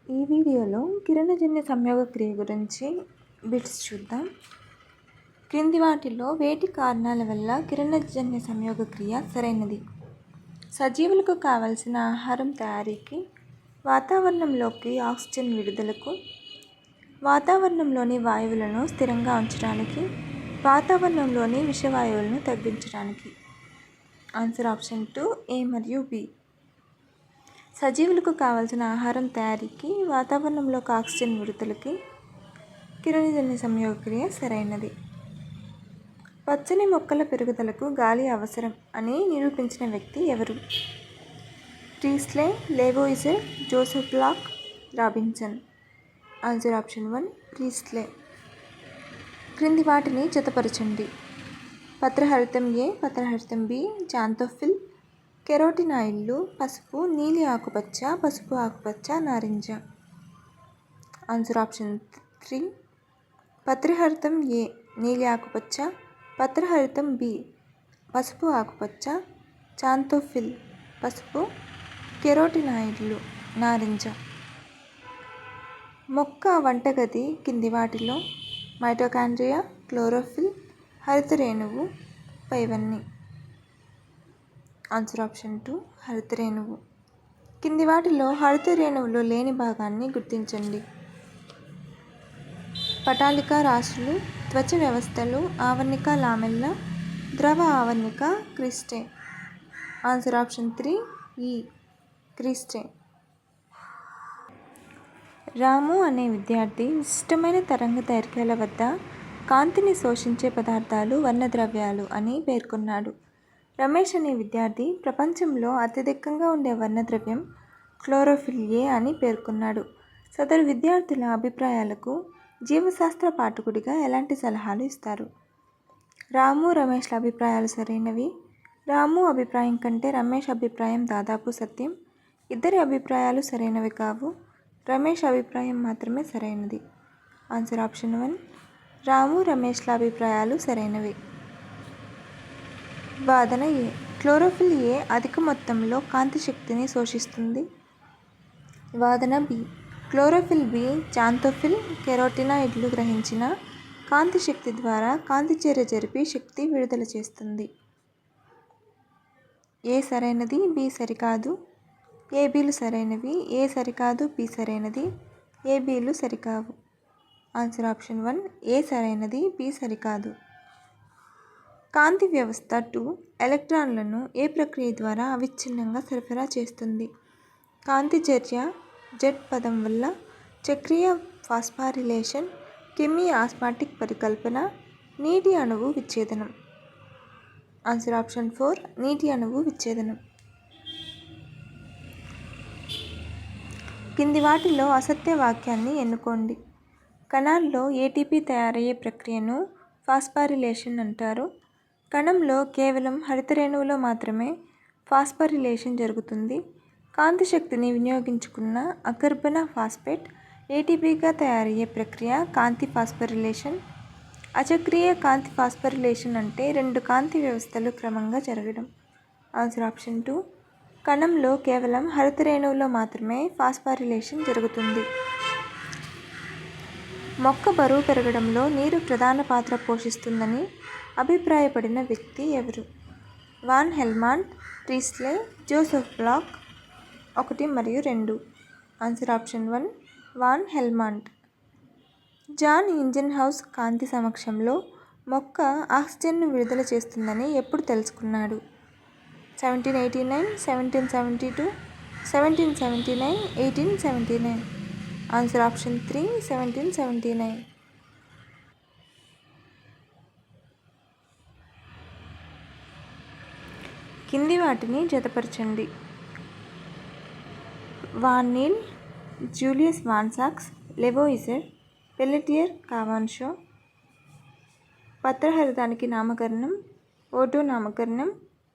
ఈ వీడియోలో కిరణజన్య సంయోగ క్రియ గురించి బిట్స్ చూద్దాం. క్రింది వాటిలో వేటి కారణాల వల్ల కిరణజన్య సంయోగ క్రియ సరైనది? సజీవులకు కావలసిన ఆహారం తయారీకి, వాతావరణంలోకి ఆక్సిజన్ విడుదలకు, వాతావరణంలోని వాయువులను స్థిరంగా ఉంచడానికి, వాతావరణంలోని విషవాయువులను తగ్గించడానికి. ఆన్సర్ ఆప్షన్ 2 A మరియు B. సజీవులకు కావలసిన ఆహారం తయారీకి, వాతావరణంలోకి ఆక్సిజన్ విడుదలకి కిరణజన్య సంయోగ క్రియ సరైనది. పచ్చని మొక్కల పెరుగుదలకు గాలి అవసరం అని నిరూపించిన వ్యక్తి ఎవరు? Priestley, Lavoisier, Joseph Black, Robinson. Answer option 1 Priestley. క్రింది వాటిని జతపరచండి. పత్రహరితం A, పత్రహరితం B, జాంతోఫిల్, కెరోటినాయిడ్లు, పసుపు, నీలి ఆకుపచ్చ, పసుపు ఆకుపచ్చ, నారింజ. ఆన్సర్ ఆప్షన్ 3 పత్రహరితం A నీలి ఆకుపచ్చ, పత్రహరితం B పసుపు ఆకుపచ్చ, జాంతోఫిల్ పసుపు, కెరోటినాయిడ్లు నారింజ. మొక్క వంటగది కింది వాటిలో మైటోకాండ్రియా, క్లోరోఫిల్, హరితరేణువు పైవన్నీ. Answer option 2 హరితరేణువు. కింది వాటిలో హరితరేణువులు లేని భాగాన్ని గుర్తించండి. పటాలిక రాశులు, త్వచ వ్యవస్థలు, ఆవర్ణిక లామెల్లా, ద్రవ ఆవర్ణిక cristae. Answer option 3 E cristae. రాము అనే విద్యార్థి విశిష్టమైన తరంగ దైర్ఘ్యాల వద్ద కాంతిని శోషించే పదార్థాలు వర్ణద్రవ్యాలు అని పేర్కొన్నాడు. రమేష్ అనే విద్యార్థి ప్రపంచంలో అత్యధికంగా ఉండే వర్ణద్రవ్యం క్లోరోఫిల్ A అని పేర్కొన్నాడు. సదరు విద్యార్థుల అభిప్రాయాలకు జీవశాస్త్ర పాఠకుడిగా ఎలాంటి సలహాలు ఇస్తారు? రాము, రమేష్ల అభిప్రాయాలు సరైనవి. రాము అభిప్రాయం కంటే రమేష్ అభిప్రాయం దాదాపు సత్యం. ఇద్దరి అభిప్రాయాలు సరైనవి కావు. రమేష్ అభిప్రాయం మాత్రమే సరైనది. ఆన్సర్ ఆప్షన్ 1 రాము, రమేష్ల అభిప్రాయాలు సరైనవి. వాదన A. క్లోరోఫిల్ A అధిక మొత్తంలో కాంతి శక్తిని శోషిస్తుంది. వాదన B. క్లోరోఫిల్ B జాంతోఫిల్, కెరోటినాయిడ్లు గ్రహించిన కాంతి శక్తి ద్వారా కాంతి చర్య జరిపి శక్తి విడుదల చేస్తుంది. A సరైనది, B సరికాదు. A, Bలు సరైనవి. A సరికాదు, B సరైనది. A, Bలు సరికావు. ఆన్సర్ ఆప్షన్ 1 A సరైనది, B సరికాదు. కాంతి వ్యవస్థ 2 ఎలక్ట్రాన్లను ఏ ప్రక్రియ ద్వారా అవిచ్ఛిన్నంగా సరఫరా చేస్తుంది? కాంతి చర్య, జెట్ పదం వల్ల, చక్రీయ ఫాస్ఫారిలేషన్, కెమీ ఆస్మాటిక్ పరికల్పన, నీటి అణువు విచ్ఛేదనం. ఆన్సర్ ఆప్షన్ 4 నీటి అణువు విచ్ఛేదనం. కింది వాటిలో అసత్య వాక్యాన్ని ఎన్నుకోండి. కణాల్లో ATP తయారయ్యే ప్రక్రియను ఫాస్ఫారిలేషన్ అంటారు. కణంలో కేవలం హరితరేణువులో మాత్రమే ఫాస్ఫారిలేషన్ జరుగుతుంది. కాంతి శక్తిని వినియోగించుకున్న అకర్బన ఫాస్ఫేట్ ATPగా తయారయ్యే ప్రక్రియ కాంతి ఫాస్ఫారిలేషన్. అచక్రీయ కాంతి ఫాస్ఫారిలేషన్ అంటే రెండు కాంతి వ్యవస్థలు క్రమంగా జరగడం. ఆన్సర్ ఆప్షన్ 2 కణంలో కేవలం హరితరేణువులో మాత్రమే ఫాస్ఫారిలేషన్ జరుగుతుంది. మొక్క బరువు పెరగడంలో నీరు ప్రధాన పాత్ర పోషిస్తుందని అభిప్రాయపడిన వ్యక్తి ఎవరు? Van Helmont, Priestley, Joseph Black. 1 మరియు 2. Answer option 1 van Helmont. Jan Ingenhousz కాంతి సమక్షంలో మొక్క ఆక్సిజన్ను విడుదల చేస్తుందని ఎప్పుడు తెలుసుకున్నాడు? 1789, 1772, 1779, 1879. Answer option 3 1779. కింది వాటిని జతపరచండి. వాన్ నీల్, జూలియస్ వాన్ సాక్స్, లెవోయిజర్, పెల్లెటియర్, కావాన్షో. పత్రహరితానికి నామకరణం O2 నామకరణం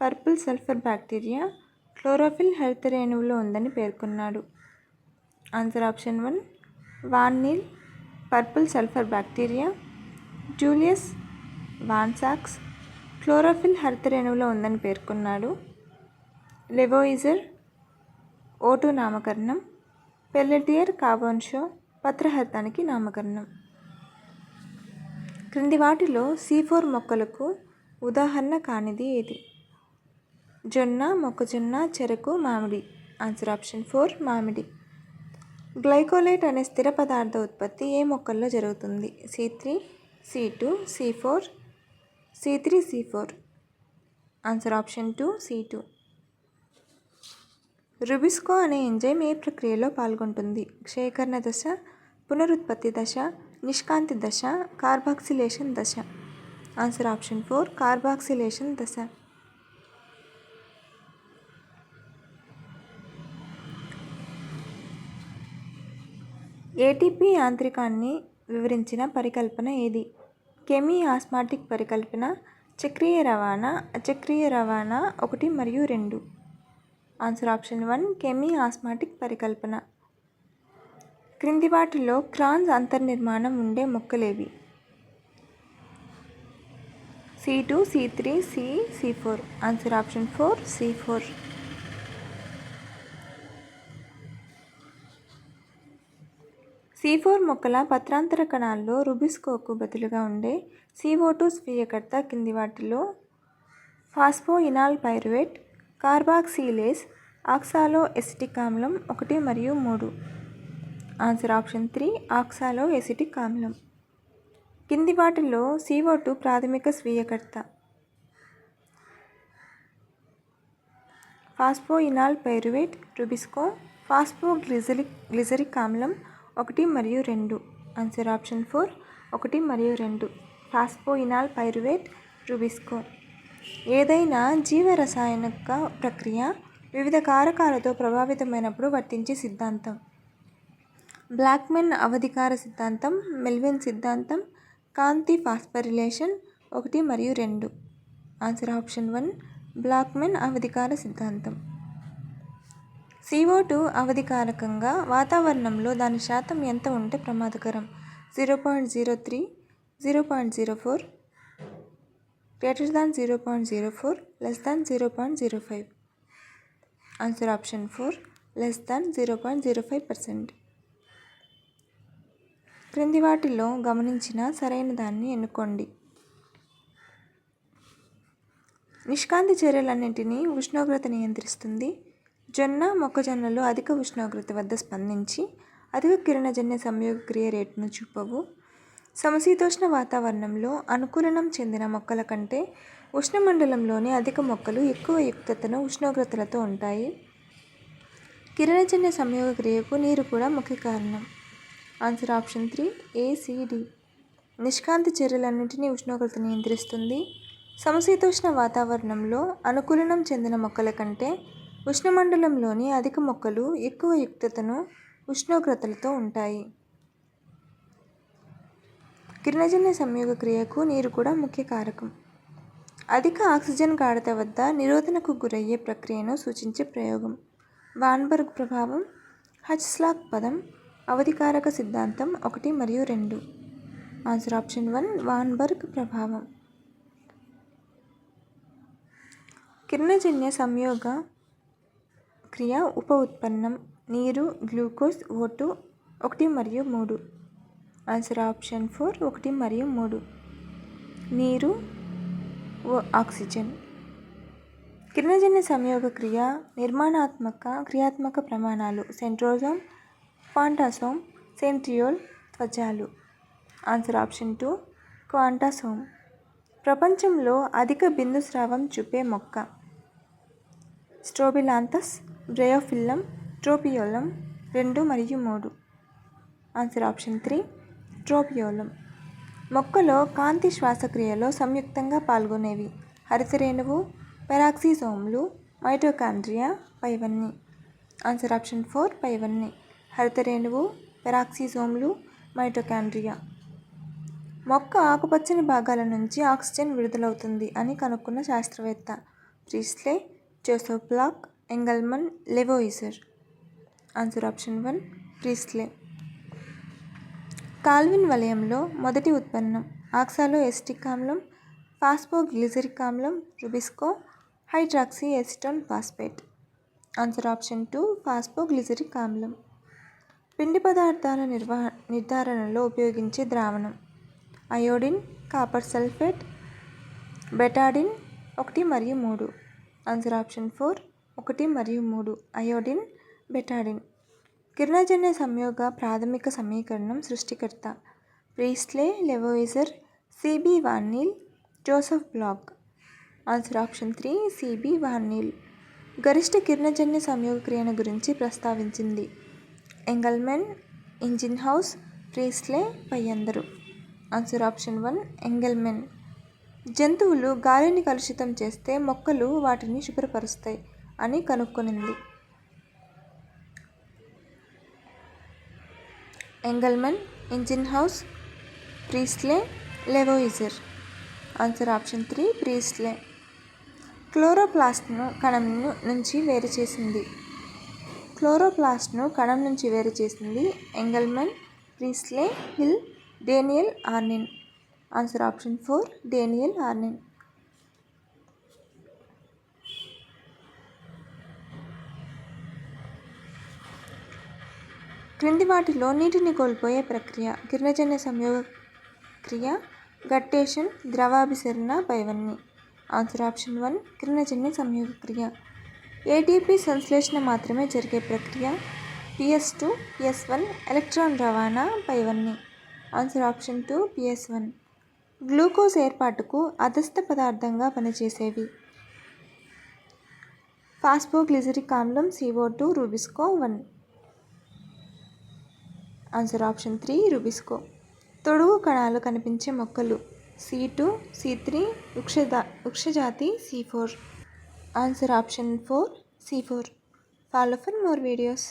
పర్పుల్ సల్ఫర్ బ్యాక్టీరియా క్లోరోఫిల్ హరితరేణువులో ఉందని పేర్కొన్నాడు. Answer option 1 van Niel purple sulphur bacteria, Julius von సాక్స్ క్లోరోఫిల్ హరితరేణువులో ఉందని పేర్కొన్నాడు. లెవోయిజర్ O2 నామకరణం పెల్లెటియర్ కాబోన్షో పత్రహరితానికి నామకరణం. క్రింది వాటిలో C4 మొక్కలకు ఉదాహరణ కానిది ఏది? జొన్న, మొక్కజొన్న, చెరకు, మామిడి. ఆన్సర్ ఆప్షన్ 4 మామిడి. గ్లైకోలేట్ అనే స్థిర పదార్థ ఉత్పత్తి ఏ మొక్కల్లో జరుగుతుంది? C3, C2, C4, C3, C4. Answer option 2 C2. Rubisco అనే ఎంజైమ్ ఏ ప్రక్రియలో పాల్గొంటుంది? క్షయకరణ దశ, పునరుత్పత్తి దశ, నిష్కాంతి దశ, కార్బాక్సిలేషన్ దశ. ఆన్సర్ ఆప్షన్ 4 కార్బాక్సిలేషన్ దశ. ఏటీపీ యాంత్రికాన్ని వివరించిన పరికల్పన ఏది? కెమీ ఆస్మాటిక్ పరికల్పన, చక్రీయ రవాణా, అచక్రీయ రవాణా 1 మరియు 2. ఆన్సర్ ఆప్షన్ 1 కెమీ ఆస్మాటిక్ పరికల్పన. క్రింది వాటిలో క్రాన్స్ అంతర్నిర్మాణం ఉండే మొక్కలేవి? C2, C3, C4. Answer option 4 C4. C4 మొక్కల పత్రాంతర కణాల్లో రుబిస్కోకు బదులుగా ఉండే CO2 స్వీయకర్త కింది వాటిలో ఫాస్ఫోయినాల్ పైరువేట్, కార్బాక్సిలేస్, ఆక్సాలో ఎసిటిక్ ఆమ్లం 1 మరియు 3. ఆన్సర్ ఆప్షన్ 3 ఆక్సాలో ఎసిటిక్ ఆమ్లం. కింది వాటిలో CO2 ప్రాథమిక స్వీయకర్త? ఫాస్ఫోయినాల్ పైరువేట్, రుబిస్కో, ఫాస్ఫోగ్లిజరిక్ ఆమ్లం 1 మరియు 2. ఆన్సర్ ఆప్షన్ 4 1 మరియు 2 ఫాస్ఫోయినాల్ పైరువేట్, రుబిస్కో. ఏదైనా జీవరసాయనిక ప్రక్రియ వివిధ కారకాలతో ప్రభావితమైనప్పుడు వర్తించే సిద్ధాంతం? బ్లాక్మెన్ అవధికార సిద్ధాంతం, మెల్విన్ సిద్ధాంతం, కాంతి ఫాస్ఫరిలేషన్ 1 మరియు 2. ఆన్సర్ ఆప్షన్ 1 బ్లాక్మెన్ అవధికార సిద్ధాంతం. CO2 అవధికారకంగా వాతావరణంలో దాని శాతం ఎంత ఉంటే ప్రమాదకరం? 0.03, 0.04, greater than 0.04, less than 0.05. Answer option 4 less than 0.05%. క్రింది వాటిలో గమనించిన సరైన దాన్ని ఎన్నుకోండి. నిష్కాంతి చర్యలన్నింటినీ ఉష్ణోగ్రత నియంత్రిస్తుంది. జొన్న, మొక్కజొన్నలు అధిక ఉష్ణోగ్రత వద్ద స్పందించి అధిక కిరణజన్య సంయోగక్రియ రేటును చూపవు. సమశీతోష్ణ వాతావరణంలో అనుకూలనం చెందిన మొక్కల కంటే ఉష్ణమండలంలోని అధిక మొక్కలు ఎక్కువ యుక్తతను ఉష్ణోగ్రతలతో ఉంటాయి. కిరణజన్య సంయోగక్రియకు నీరు కూడా ముఖ్య కారణం. Answer option 3 ACD. నిష్కాంతి చర్యలన్నింటినీ ఉష్ణోగ్రత నియంత్రిస్తుంది. సమశీతోష్ణ వాతావరణంలో అనుకూలనం చెందిన మొక్కల కంటే ఉష్ణమండలంలోని అధిక మొక్కలు ఎక్కువ యుక్తతను ఉష్ణోగ్రతలతో ఉంటాయి. కిరణజన్య సంయోగక్రియకు నీరు కూడా ముఖ్య కారకం. అధిక ఆక్సిజన్ గాఢత వద్ద నిరోధనకు గురయ్యే ప్రక్రియను సూచించే ప్రయోగం? వాన్బర్గ్ ప్రభావం, హచ్స్లాక్ పదం, అవధికారక సిద్ధాంతం 1 మరియు 2. ఆన్సర్ ఆప్షన్ 1 వాన్బర్గ్ ప్రభావం. కిరణజన్య సంయోగ క్రియ ఉప ఉత్పన్నం నీరు, గ్లూకోజ్, O2 1 మరియు 3. ఆన్సర్ ఆప్షన్ 4 1 మరియు 3 నీరు, ఆక్సిజన్. కిరణజన్య సంయోగ క్రియ క్రియాత్మక ప్రమాణాలు సెంట్రోజోమ్, క్వాంటాసోమ్, సెంట్రియోల్, త్వచాలు. Answer option 2 quantasome. ప్రపంచంలో అధిక బిందు స్రావం చూపే మొక్క? స్ట్రోబిలాంతస్, బ్రయోఫిల్లం, ట్రోపియోలం 2 మరియు 3. ఆన్సర్ ఆప్షన్ 3 ట్రోపియోలం. మొక్కలో కాంతి శ్వాసక్రియలో సంయుక్తంగా పాల్గొనేవి? హరితరేణువు, పెరాక్సిసోమ్లు, మైటోకాండ్రియా, పైవన్నీ. ఆన్సర్ ఆప్షన్ 4 పైవన్నీ. హరితరేణువు, పెరాక్సిసోమ్లు, మైటోకాండ్రియా. మొక్క ఆకుపచ్చని భాగాల నుంచి ఆక్సిజన్ విడుదలవుతుంది అని కనుక్కున్న శాస్త్రవేత్త? Priestley, Joseph Black, Engelmann, Lavoisier. Answer option 1 Priestley. Calvin వలయంలో మొదటి ఉత్పన్నం? ఆక్సాలో ఎసిటిక్ ఆమ్లం, ఫాస్ఫోగ్లిజరిక్ ఆమ్లం, rubisco, hydroxy acetone phosphate. Answer option 2 phosphoglyceric ఆమ్లం. పిండి పదార్థాల నిర్ధారణలో ఉపయోగించే ద్రావణం. అయోడిన్, కాపర్ సల్ఫేట్, బెటాడిన్ 1 మరియు 3. ఆన్సర్ ఆప్షన్ 4 1 మరియు 3 అయోడిన్, బెటాడిన్. కిరణజన్య సంయోగ ప్రాథమిక సమీకరణం సృష్టికర్త. Priestley, Lavoisier, CB van Niel, Joseph Black. Answer option 3 CB van Niel. గరిష్ట కిరణజన్య సంయోగ క్రియను గురించి ప్రస్తావించింది. ఎంగల్మెన్, ఇంజిన్హౌస్, ప్రీస్లే, పై అందరు. Answer option 1 Engelmann. జంతువులు గాలిని కలుషితం చేస్తే మొక్కలు వాటిని శుభ్రపరుస్తాయి అని కనుక్కొనింది. Engelmann, Ingenhousz, Priestley, Lavoisier. Answer option 3 Priestley. క్లోరోప్లాస్ట్ను కణం నుంచి వేరు చేసింది. Engelmann, Priestley, Hill, Daniel Arnon. Answer option 4 Daniel Arnon. క్రింది వాటిలో నీటిని కోల్పోయే ప్రక్రియ. కిరణజన్య సంయోగ క్రియ, గట్టేషన్, ద్రవాభిసరణ, పైవన్నీ. ఆన్సర్ ఆప్షన్ 1 కిరణజన్య సంయోగ క్రియ. ఏటీపీ సంశ్లేషణ మాత్రమే జరిగే ప్రక్రియ. PS2, PS1 ఎలక్ట్రాన్ రవాణా, పైవన్నీ. Answer option 2 PS1. గ్లూకోజ్ ఏర్పాటుకు అధస్థ పదార్థంగా పనిచేసేవి. ఫాస్ఫోగ్లిజరిక్ ఆమ్లం, CO2, rubisco 1. Answer option 3 rubisco. తొడుగు కణాలు కనిపించే మొక్కలు. C2, C3, వృక్షజాతి C4. Answer option 4 C4. Follow for more videos.